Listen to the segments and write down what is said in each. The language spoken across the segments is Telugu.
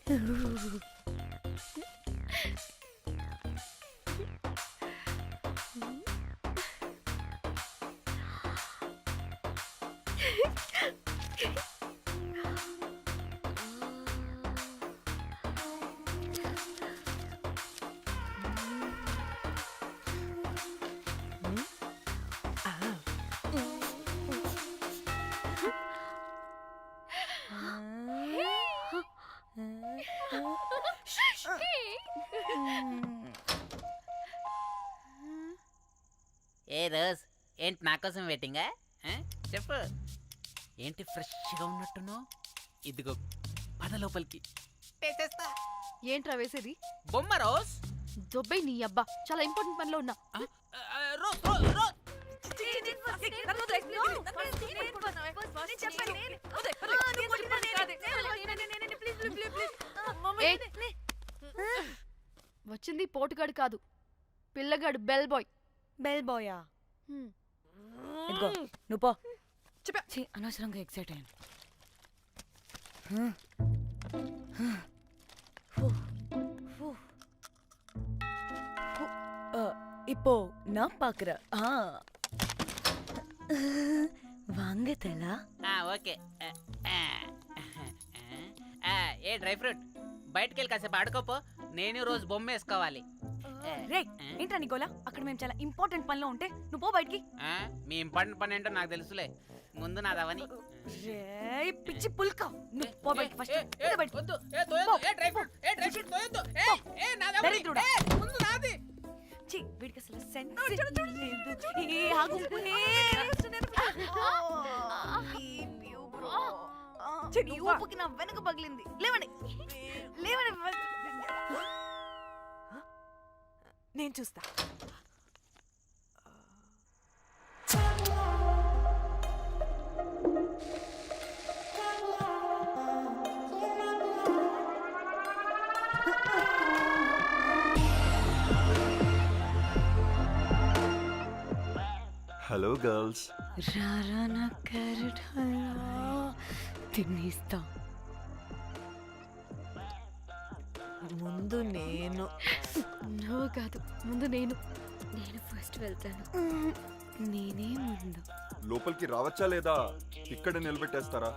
ఏ రోజ్ ఏంటి నా కోసం వెయిటింగా? చెప్పు ఏంటి ఫ్రెష్గా ఉన్నట్టున్నావు? ఇదిగో పద లోపలికి తెచ్చేస్తా. ఏంట్రా వేసేది? బొమ్మ రోజ్. దొబ్బై నీ అబ్బా, చాలా ఇంపార్టెంట్ పనిలో ఉన్నా. రోజ్ రోజ్ రోజ్ వచ్చింది పోటుగాడు కాదు, పిల్లగాడు బెల్ బాయ్. బెల్ బాయా? ఇదిగో నువ్వు పో. అనవసరంగా ఎక్సైట్ అయ్యాను. இப்போ நான் பாக்குறேன். வாங்க தலா. ఓకే. ఏ డ్రై ఫ్రూట్ బయటకు వెళ్ళి కాసేపు ఆడుకోపో, నేను రోజు బొమ్మ వేసుకోవాలి. రే ఏంట్రా నికోలా, అక్కడ మేము చాలా ఇంపార్టెంట్ పనిలో ఉంటే నువ్వు పో బయటికి. మీ ఇంపార్టెంట్ పని ఏంటో నాకు తెలుసులే, ముందు నాదవని. రే పిచ్చి పుల్క, నువ్వు పో బయటికి ఫస్ట్. వీడికి అసలు సెన్స్ లేదు. ఊపుకి నా వెనక పగిలింది. లేవండి లేవండి, నేను చూస్తా. Hello girls. రారా నా క్యారెట్ హల్వా తినేస్తా. ముందు నేను. నో కాదు, ముందు నేను ఫస్ట్ వెళ్తాను. నేనే ముందు. లోపలికి రావచ్చా లేదా ఇక్కడ నిలబెట్టేస్తారా?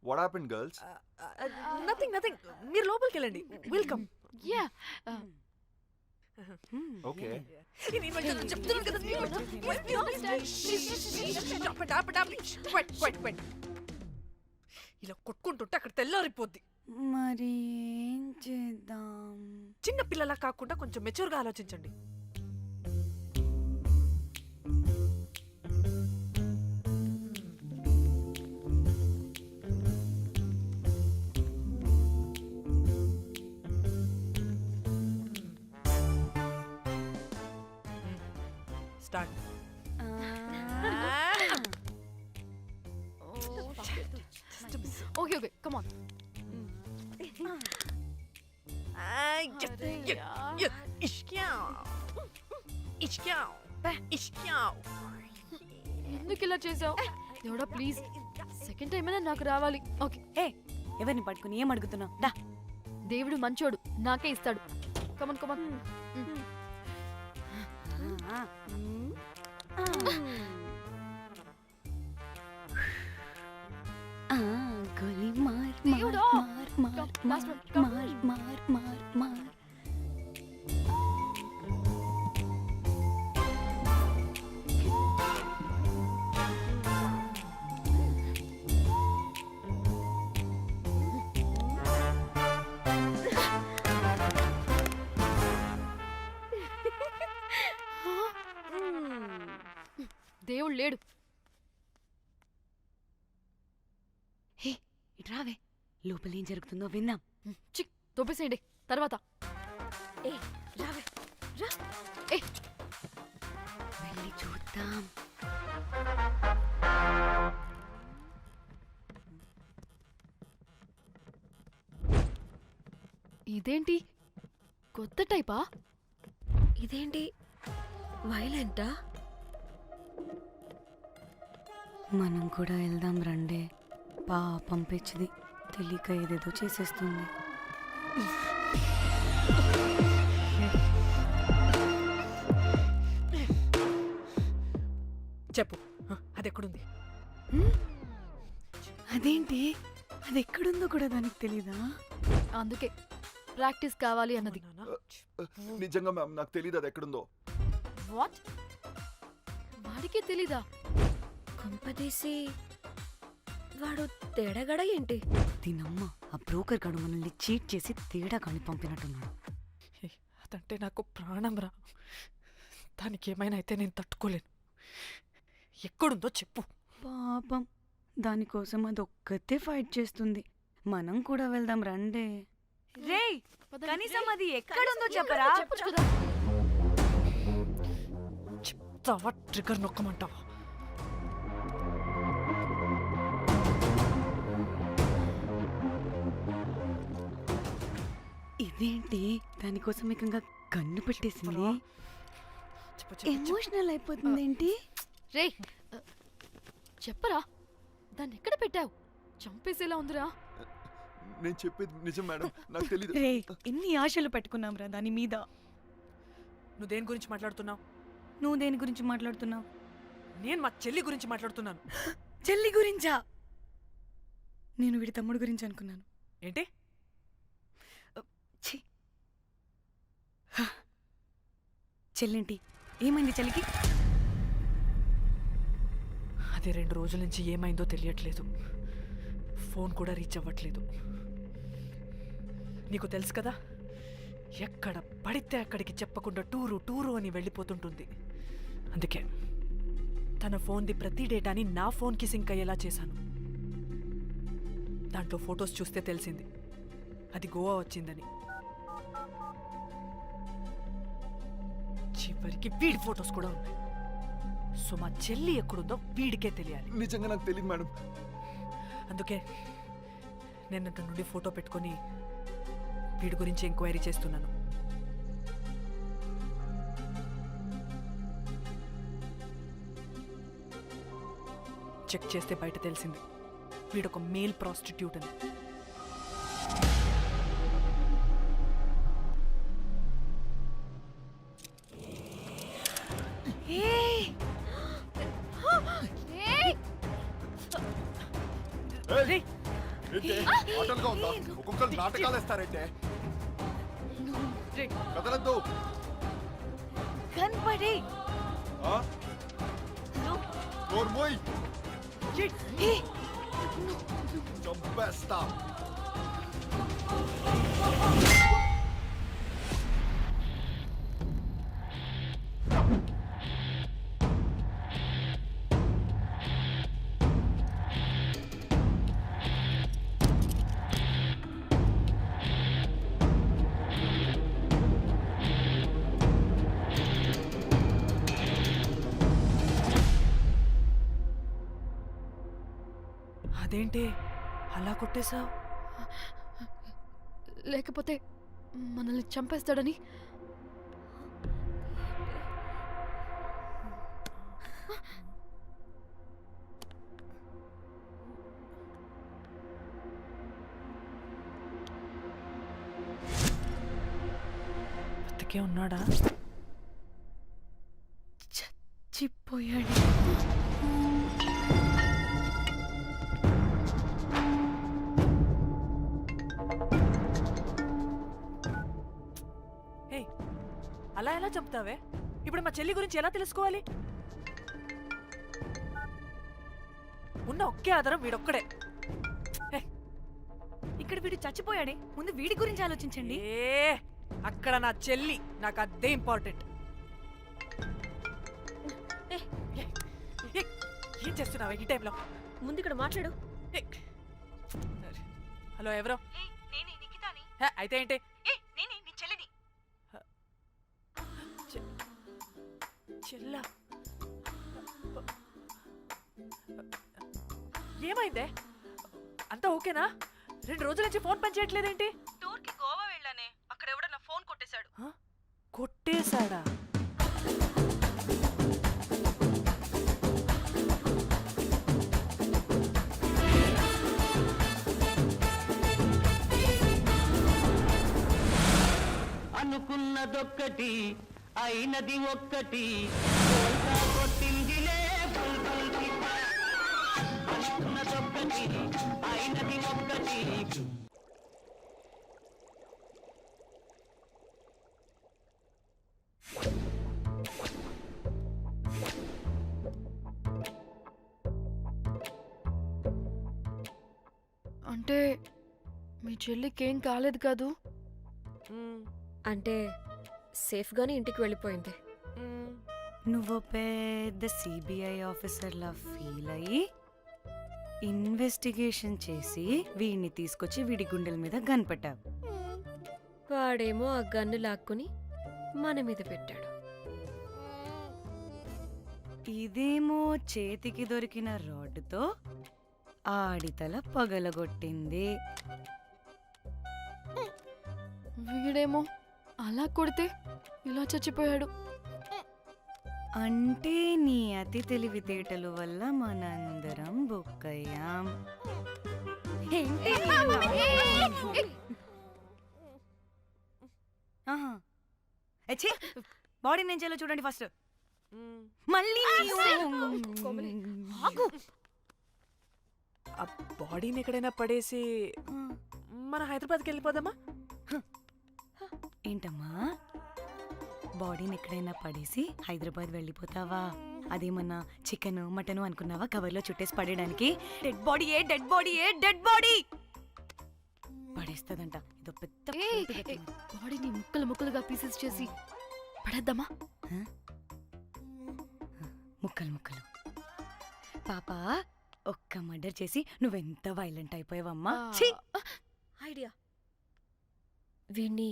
What happened, girls? Nothing. మీరు లోపలికి వెళ్ళండి. వెల్కమ్. యా. Okay. చెప్తున్నాను కదా. ఇలా కొట్టుకుంటుంటే అక్కడ తెల్లారిపోద్ది. మరి ఏం చేద్దాం? చిన్న పిల్లలా కాకుండా కొంచెం మెచ్యూర్గా ఆలోచించండి. Start. Okay, come on. ఎందుకు ఇలా చేసావు? దేవుడా ప్లీజ్, సెకండ్ టైం అయినా నాకు రావాలి. ఓకే. ఎవరిని పట్టుకుని ఏం అడుగుతున్నావు? దా. దేవుడు మంచోడు, నాకే ఇస్తాడు. కమన్. గోలీ మార్ దేవుడా. మార్. దేవుడు లేడు. హే ఇట్రావే. లోపలేం జరుగుతుందో విందాం. చిక్ తోపేసేయండి తర్వాత. ఏ రావే రా. ఏ వెళ్ళి చూద్దాం. ఇదేంటి కొత్త టైపా? ఇదేంటి వైలెంటా? మనం కూడా వెళ్దాం రండే. పాపం పిచ్చిది తెలియక ఏదేదో చేసేస్తుంది. చెప్పు అది ఎక్కడుంది? అదేంటి అది ఎక్కడుందో కూడా దానికి తెలీదా? అందుకే ప్రాక్టీస్ కావాలి అన్నది. నాన్నా, నిజంగా మ్యామ్ నాకు తెలియదు అది ఎక్కడుందో. వాట్? వాడికి తెలీదా? కొంపదీసి వాడు తేడాగడ ఏంటి? దీనమ్మ ఆ బ్రోకర్ గడు మనల్ని చీట్ చేసి తేడా కాని పంపినట్టున్నాడు. అదంటే నాకు ప్రాణం రా. దానికి ఏమైనా అయితే నేను తట్టుకోలేను. ఎక్కడుందో చెప్పు. పాపం దానికోసం అది ఒక్కతే ఫైట్ చేస్తుంది. మనం కూడా వెళ్దాం రండే. రేయ్ పదండి. కనీసం అది ఎక్కడుందో చెప్పరా? చెప్పొచ్చు కదా. చెప్తావా ట్రిగర్ నొక్కమంటావా? ఇదేంటి దానికోసం ఏకంగా కన్ను పెట్టేసింది. చెప్పు, చెప్పు, చెప్పు. ఎమోషనల్ అయిపోతుంది ఏంటి? రే చెప్పరా, దాన్ని ఎక్కడ పెట్టావు? చంపేసేలా ఉందిరా. నేను చెప్పేది నిజం మేడం, నాకు తెలియదు. రే ఎన్ని ఆశలు పెట్టుకున్నాం రా దాని మీద. నువ్వు దేని గురించి మాట్లాడుతున్నావు? నువ్వు దేని గురించి మాట్లాడుతున్నావు? నేను మా చెల్లి గురించి మాట్లాడుతున్నాను. చెల్లి గురించా? నేను వీడి తమ్ముడు గురించి అనుకున్నాను. ఏంటి? ఛీ. హ. చెల్లేంటి ఏమైంది చెల్లికి? అది 2 రోజుల నుంచి ఏమైందో తెలియట్లేదు. ఫోన్ కూడా రీచ్ అవ్వట్లేదు. నీకు తెలుసు కదా, ఎక్కడ పడితే అక్కడికి చెప్పకుండా టూరు టూరు అని వెళ్ళిపోతుంటుంది. అందుకే తన ఫోన్ది ప్రతి డేటాని నా ఫోన్కి సింక్ అయ్యేలా చేశాను. దాంట్లో ఫొటోస్ చూస్తే తెలిసింది అది గోవా వచ్చిందని. చివరికి వీడి ఫొటోస్ కూడా ఉన్నాయి. సో మా చెల్లి ఎక్కడుందో వీడికే తెలియాలి. నిజంగా నాకు తెలియదు మేడం. అందుకే నేను అటు నుండి ఫోటో పెట్టుకొని వీడి గురించి ఎంక్వైరీ చేస్తున్నాను. చెక్ చేస్తే బయట తెలిసింది వీడొక మేల్ ప్రాస్టిట్యూట్ అని. రేయ్, ఆటలుగా ఉందా? ఒక్కొక్కరు నాటకాలు వేస్తారంటే రేయ్, కదలద్దు. కనపడే నోర్మోయ్ రేయ్. చంపేస్తా. అదేంటి అలా కొట్టేశావు? లేకపోతే మనల్ని చంపేస్తాడని. బతికే ఉన్నాడా? చచ్చిపోయాడు. అలా ఎలా చంపుతావే? ఇప్పుడు మా చెల్లి గురించి ఎలా తెలుసుకోవాలి? ఉన్న ఒకే ఆధారం వీడొక్కడే. ఇక్కడ వీడు చచ్చిపోయాడే, ముందు వీడి గురించి ఆలోచించండి. అక్కడ నా చెల్లి, నాకు అదే ఇంపార్టెంట్. ఏం చేస్తున్నావే ఈ టైంలో? ముందు ఇక్కడ మాట్లాడు. హలో ఎవరో నేనే నిఖితాని హే, అయితే ఏంటి నేనే నీ చెల్లిని చెల్లా ఏమైందే అంతా ఓకేనా 2 రోజుల నుంచి ఫోన్ పని చేయట్లేదేంటి టూర్ కి గోవా వెళ్ళానే అక్కడ ఎవడో నా ఫోన్ కొట్టేశాడు కొట్టేశాడా అనుకున్నదొక్కటి అయినది ఒక్కటి బోల్తా కొట్టిందిలే బుల్బుల్ పిట్ట. అనుకున్నదొక్కటి అయినది ఒక్కటి. అంటే మీ చెల్లికేం కాలేదు కాదు? అంటే సేఫ్గానే ఇంటికి వెళ్ళిపోయింది. నువ్వు పెద్ద సిబిఐ ఆఫీసర్లా ఫీల్ అయ్యి ఇన్వెస్టిగేషన్ చేసి వీడిని తీసుకొచ్చి వీడి గుండెల మీద కనిపెట్టావు. వాడేమో ఆ గన్ను లాక్కుని మన మీద పెట్టాడు. ఇదేమో చేతికి దొరికిన రాడ్డుతో ఆడితల పగలగొట్టింది. వీడేమో అలా కొడితే ఇలా చచ్చిపోయాడు. అంటే నీ అతి తెలివితేటల వల్ల మనందరం బుక్కయ్యాం. ఏంటి నీ నవ్వు? ఆహా. ఏ ఛీ! బాడీ నేను చేయాలో చూడండి ఫస్ట్. మళ్ళీ ఆగు. ఆ బాడీని ఎక్కడైనా పడేసి మన హైదరాబాద్కి వెళ్ళిపోదామా ఏంటమ్మా బాడీని ఎక్కడైనా పడేసి హైదరాబాద్ వెళ్ళిపోతావా? అదేమన్నా చికెన్ మటన్ అనుకున్నావా కవర్లో చుట్టేసి పడేయడానికి? Dead body dead body dead body పడేస్తుందంట. ఇదో పెద్ద బాడీని ముక్కలు ముక్కలుగా పీసెస్ చేసి పడేద్దామా? ముక్కలు ముక్కలు. పాప ఒక్క మర్డర్ చేసి నువ్వెంత వైలెంట్ అయిపోయావమ్మా. ఛీ! ఐడియా, వీణ్ణి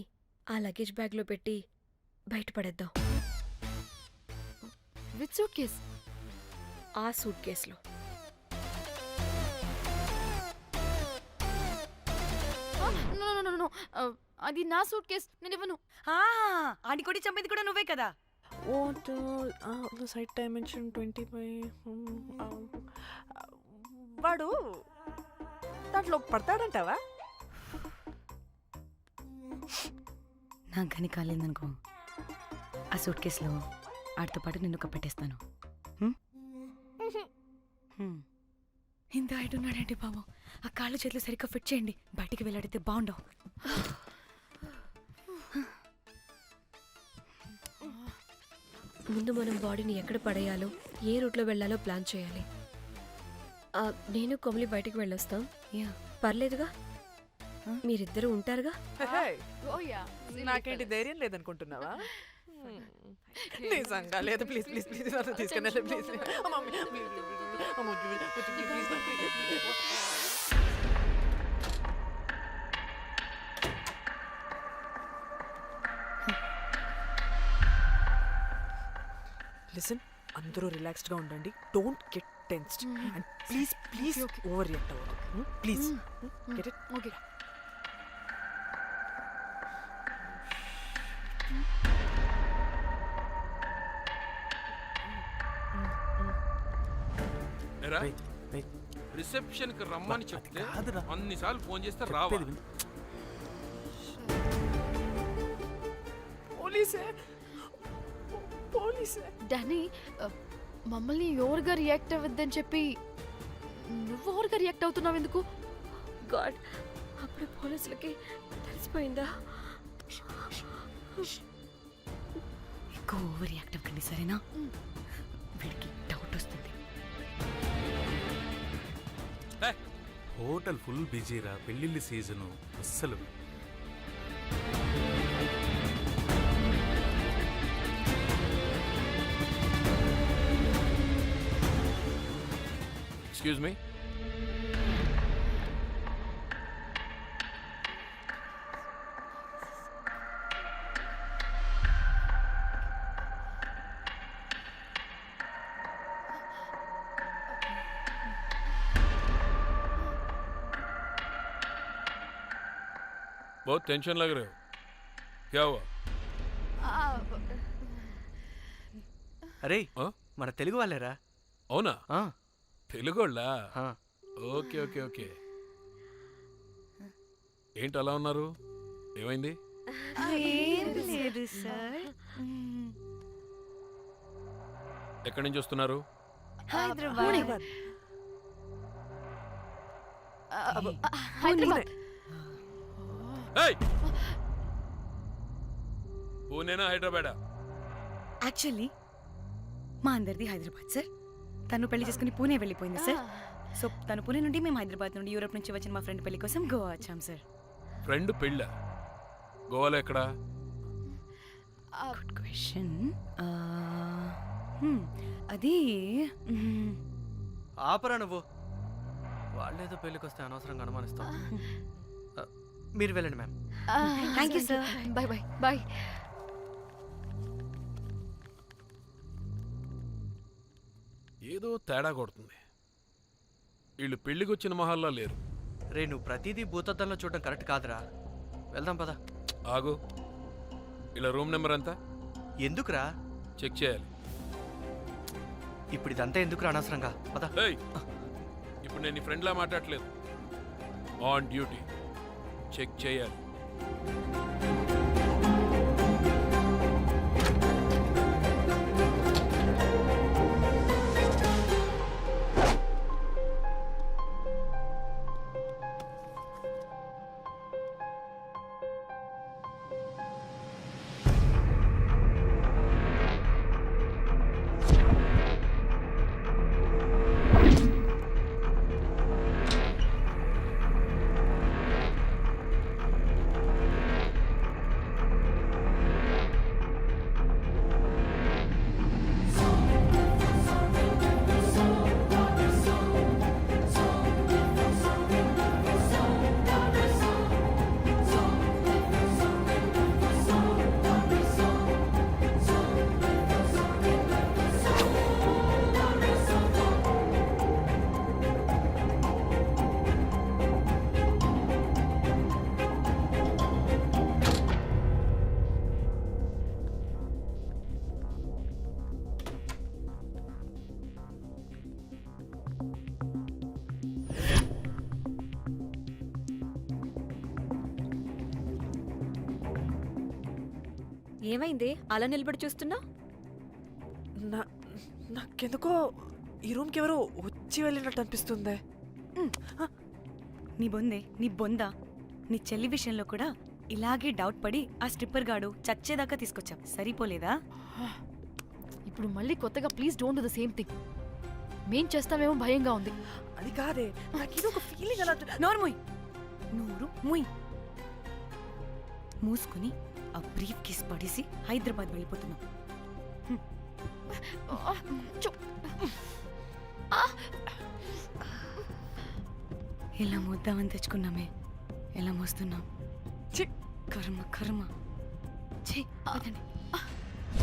ఆ లగేజ్ బ్యాగ్లో పెట్టి బయటపడేద్దాం. With suitcase? ఆ సూట్ కేసులో. అది నా సూట్ కేస్, నేను ఇవ్వను. ఆడి కొట్టి చంపేది కూడా నువ్వే కదా. Site dimension 25. వాడు దాంట్లో పడతాడంటావా? నాకు కానీ కాలేదనుకో ఆ సూట్ కేసులో ఆడితో పాటు నిన్ను కప్పెట్టేస్తాను. ఇంత హైట్ ఉన్నాడండి బాబు. ఆ కాళ్ళు చేతులు సరిగ్గా ఫిట్ చేయండి. బయటికి వెళ్ళాడితే బాగుండవు. ముందు మనం బాడీని ఎక్కడ పడేయాలో, ఏ రూట్లో వెళ్ళాలో ప్లాన్ చేయాలి. నేను కొమలి బయటికి వెళ్ళొస్తాం. యా పర్లేదుగా? మీరిద్దరూ ఉంటారుగా? నాకేంటి ధైర్యం లేదనుకుంటున్నావా? నిజంగా లేదు. ప్లీజ్ ప్లీజ్ ప్లీజ్ తీసుకెళ్ళండి ప్లీజ్. లిసన్, అందరూ రిలాక్స్డ్ గా ఉండండి. Don't get tensed and please please overreact అవ్వదు. Please get it. Okay. Reception కి రమ్మని చెప్తే అన్నిసార్లు ఫోన్ చేస్తే రావా? పోలీసే పోలీసే. డానీ, మమ్మల్ని ఓవర్గా రియాక్ట్ అవ్వద్దని చెప్పి నువ్వు ఓవర్గా రియాక్ట్ అవుతున్నావు ఎందుకు? గాడ్, అప్పుడు పోలీసులకి తెలిసిపోయిందా? ఎక్కువ ఓవర్ రియాక్ట్ అవ్వకండి సరేనా? వీడికి డౌట్ వస్తుంది. హోటల్ ఫుల్ బిజీరా, పెళ్ళిళ్ళ సీజను అస్సలు. ఎక్స్క్యూజ్ మీ, बहुत टेंशन लग रहे हो क्या हुआ అరే ఆ? మన తెలుగు వాళ్ళేరా అవునా ఆ, తెలుగోళ్ళా ఆ. ఓకే ఓకే ఓకే ఏంటి అలా ఉన్నారు ఏమైంది ఏం లేదు సార్. ఎక్కడి నుంచి వస్తున్నారు హైదరాబాద్. హైదరాబాద్ ఏయ్! పూణేనా హైదరాబాదా యాక్చువల్లీ మా అందరిది హైదరాబాద్ సార్. తను పెళ్లి చేసుకుని పూణే వెళ్ళిపోయింది సార్. సో తను పూణే నుండి మేము హైదరాబాద్ నుండి యూరోప్ నుంచి వచ్చిన మా ఫ్రెండ్ పెళ్లి కోసం గోవా వచ్చాం సార్. ఫ్రెండ్ పెళ్ళ గోవాలో ఎక్కడా గుడ్ క్వశ్చన్. అది ఆపరా నువ్వు. వాళ్ళేదో పెళ్ళికి వస్తే అనవసరంగా అనుమానిస్తాం. మీరు వెళ్ళండి ma'am. Thank you sir. Bye bye bye. ఏదో తేడా కొడుతుంది వీళ్ళు పెళ్ళికి వచ్చిన మహల్లా లేరు రే నువ్వు ప్రతిదీ భూతద్దంలో చూడడం కరెక్ట్ కాదురా. వెళ్దాం పద. ఆగు ఇలా రూమ్ నెంబర్ ఎంత ఎందుకురా చెక్ చేయాలి ఇప్పుడు ఇదంతా ఎందుకురా అనవసరంగా పద. ఏయ్! ఇప్పుడు నేను నీ ఫ్రెండ్లా మాట్లాడట్లేదు ఆన్ డ్యూటీ చెక్ చేయాలి ఏమైంది అలా నిలబడి చూస్తున్నా? నాకెందుకో ఈ రూమ్కి ఎవరో వచ్చి వెళ్ళినట్టు అనిపిస్తుంది. నీ బొందే నీ బొందా నీ చెల్లి విషయంలో కూడా ఇలాగే డౌట్ పడి ఆ స్ట్రిప్పర్ గాడు చచ్చేదాకా తీసుకొచ్చాం. సరిపోలేదా? ఇప్పుడు మళ్ళీ కొత్తగా please don't do the same thing. మేం చేస్తామేమో భయంగా ఉంది. అది కాదే, నాకు ఒక ఫీలింగ్ అలా. నోరు మూయ్. నోరు మూయ్. మూసుకుని ఆ బ్రీఫ్ కేస్ పడేసి హైదరాబాద్ వెళ్ళిపోతున్నాం. ఎలా మోద్దామని తెచ్చుకున్నామే, ఎలా మోస్తున్నాం. కర్మ కర్మ. ఛీ, పదండి.